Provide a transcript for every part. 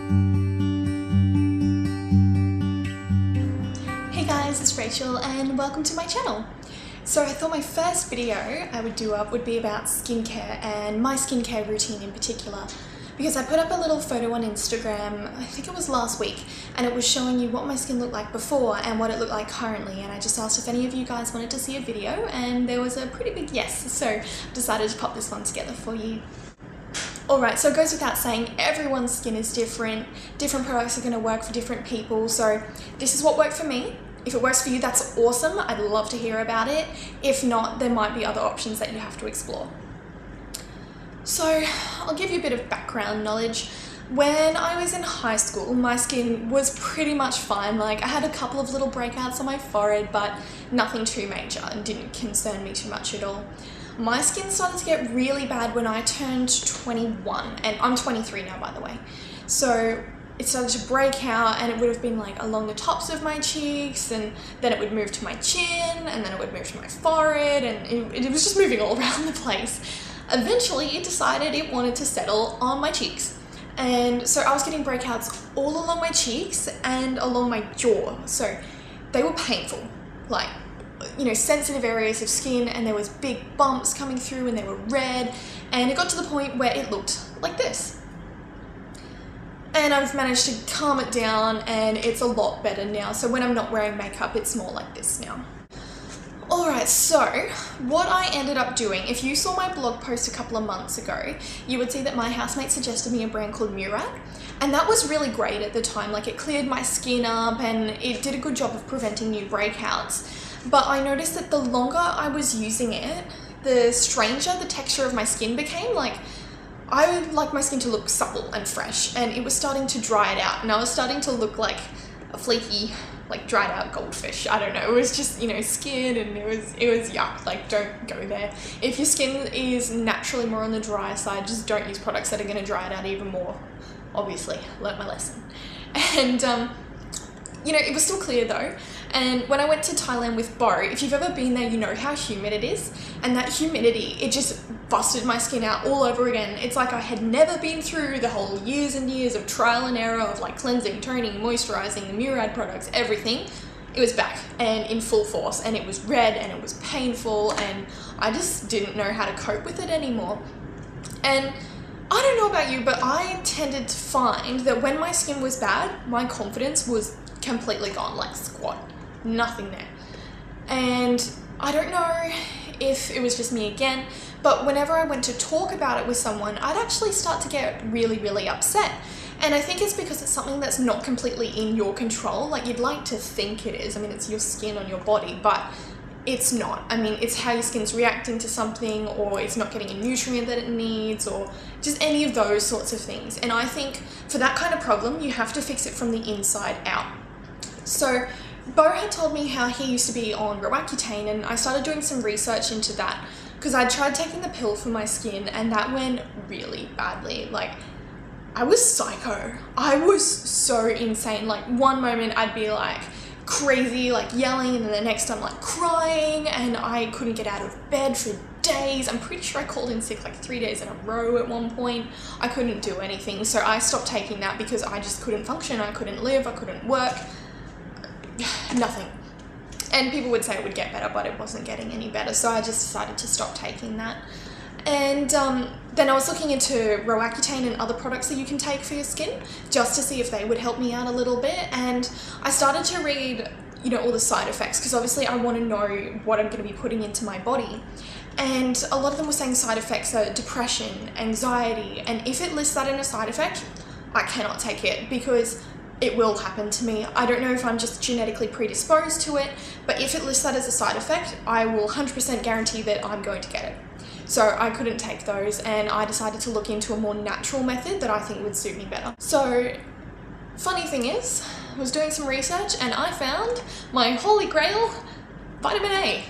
Hey guys, it's Rachel and welcome to my channel. So I thought my first video I would do up would be about skincare and my skincare routine in particular, because I put up a little photo on Instagram, I think it was last week, and it was showing you what my skin looked like before and what it looked like currently, and I just asked if any of you guys wanted to see a video, and there was a pretty big yes, so I decided to pop this one together for you. Alright, so it goes without saying, everyone's skin is different products are going to work for different people, so this is what worked for me. If it works for you, that's awesome, I'd love to hear about it. If not, there might be other options that you have to explore. So, I'll give you a bit of background knowledge. When I was in high school, my skin was pretty much fine. Like, I had a couple of little breakouts on my forehead, but nothing too major and didn't concern me too much at all. My skin started to get really bad when I turned 21, and I'm 23 now, by the way. So it started to break out, and it would have been like along the tops of my cheeks, and then it would move to my chin, and then it would move to my forehead, and it was just moving all around the place. Eventually, it decided it wanted to settle on my cheeks. And so I was getting breakouts all along my cheeks and along my jaw. So they were painful, like, you know, sensitive areas of skin, and there was big bumps coming through and they were red, and it got to the point where it looked like this. And I've managed to calm it down and it's a lot better now. So when I'm not wearing makeup, it's more like this now. Alright, so what I ended up doing, if you saw my blog post a couple of months ago, you would see that my housemate suggested me a brand called Murad, and that was really great at the time. Like, it cleared my skin up and it did a good job of preventing new breakouts. But I noticed that the longer I was using it, the stranger the texture of my skin became. Like, I would like my skin to look supple and fresh, and it was starting to dry it out, and I was starting to look like a flaky, like dried out goldfish. I don't know, it was just, you know, skin, and it was yuck. Like, don't go there. If your skin is naturally more on the drier side, just don't use products that are going to dry it out even more. Obviously, learnt my lesson. And you know, it was still clear though. And when I went to Thailand with Bo, if you've ever been there, you know how humid it is, and that humidity, it just busted my skin out all over again. It's like I had never been through the whole years and years of trial and error of like cleansing, toning, moisturizing, the Murad products, everything. It was back and in full force, and it was red and it was painful, and I just didn't know how to cope with it anymore. And I don't know about you, but I tended to find that when my skin was bad, my confidence was completely gone, like squat, nothing there. And I don't know if it was just me again, but whenever I went to talk about it with someone, I'd actually start to get really upset. And I think it's because it's something that's not completely in your control. Like, you'd like to think it is. I mean, it's your skin on your body, but it's not. I mean, it's how your skin's reacting to something, or it's not getting a nutrient that it needs, or just any of those sorts of things. And I think for that kind of problem, you have to fix it from the inside out. So Bo had told me how he used to be on Roaccutane, and I started doing some research into that because I tried taking the pill for my skin, and that went really badly. Like, I was psycho. I was so insane. Like, one moment I'd be like crazy, like yelling, and then the next I'm like crying, and I couldn't get out of bed for days. I'm pretty sure I called in sick like 3 days in a row at one point. I couldn't do anything, so I stopped taking that because I just couldn't function. I couldn't live, I couldn't work, nothing. And people would say it would get better, but it wasn't getting any better, so I just decided to stop taking that. And then I was looking into Roaccutane and other products that you can take for your skin, just to see if they would help me out a little bit. And I started to read, you know, all the side effects, because obviously I want to know what I'm going to be putting into my body. And a lot of them were saying side effects are depression, anxiety, and if it lists that in a side effect, I cannot take it, because it will happen to me. I don't know if I'm just genetically predisposed to it, but if it lists that as a side effect, I will 100% guarantee that I'm going to get it. So I couldn't take those, and I decided to look into a more natural method that I think would suit me better. So, funny thing is, I was doing some research and I found my holy grail, vitamin A.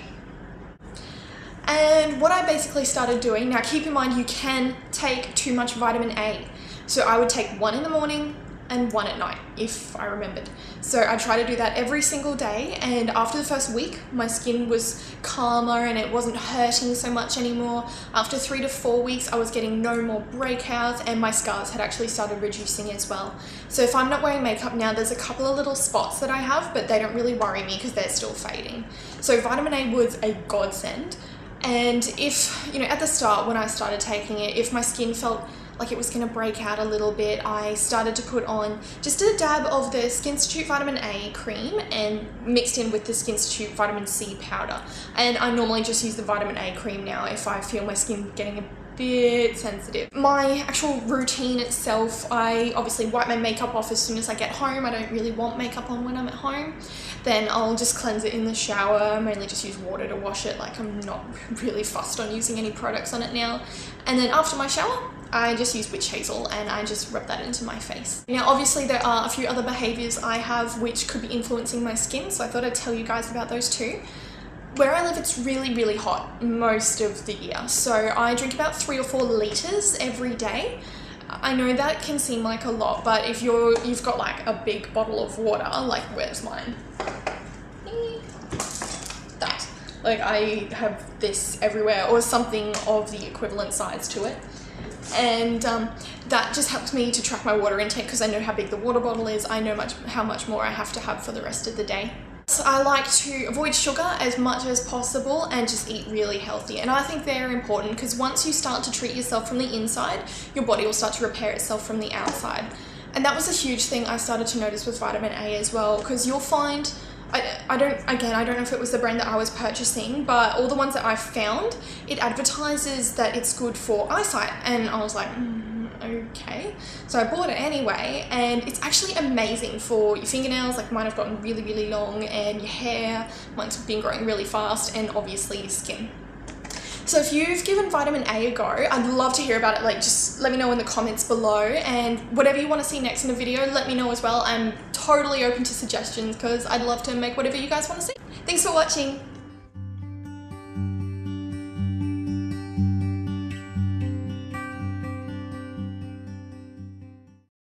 And what I basically started doing, now keep in mind you can take too much vitamin A. So I would take 1 in the morning, and one at night, if I remembered. So I try to do that every single day, and after the first week, my skin was calmer and it wasn't hurting so much anymore. After 3 to 4 weeks, I was getting no more breakouts, and my scars had actually started reducing as well. So if I'm not wearing makeup now, there's a couple of little spots that I have, but they don't really worry me because they're still fading. So vitamin A was a godsend. And if, you know, at the start when I started taking it, if my skin felt like it was going to break out a little bit, I started to put on just a dab of the SkinCeuticals vitamin A cream and mixed in with the SkinCeuticals vitamin C powder. And I normally just use the vitamin A cream now if I feel my skin getting a bit sensitive. My actual routine itself, I obviously wipe my makeup off as soon as I get home. I don't really want makeup on when I'm at home. Then I'll just cleanse it in the shower. I mainly just use water to wash it, like I'm not really fussed on using any products on it now. And then after my shower, I just use witch hazel and I just rub that into my face. Now obviously there are a few other behaviors I have which could be influencing my skin, so I thought I'd tell you guys about those too. Where I live, it's really hot most of the year, so I drink about 3 or 4 liters every day. I know that can seem like a lot, but if you've got like a big bottle of water, like where's mine? That. Like I have this everywhere, or something of the equivalent size to it. And that just helps me to track my water intake because I know how big the water bottle is. I know how much more I have to have for the rest of the day. So I like to avoid sugar as much as possible and just eat really healthy. And I think they're important because once you start to treat yourself from the inside, your body will start to repair itself from the outside. And that was a huge thing I started to notice with vitamin A as well, because you'll find, I don't know if it was the brand that I was purchasing, but all the ones that I found, it advertises that it's good for eyesight. And I was like, okay. So I bought it anyway, and it's actually amazing for your fingernails. Like mine have gotten really long, and your hair, mine's been growing really fast, and obviously your skin. So if you've given vitamin A a go, I'd love to hear about it. Like just let me know in the comments below, and whatever you want to see next in the video, let me know as well. I'm totally open to suggestions because I'd love to make whatever you guys want to see. Thanks for watching.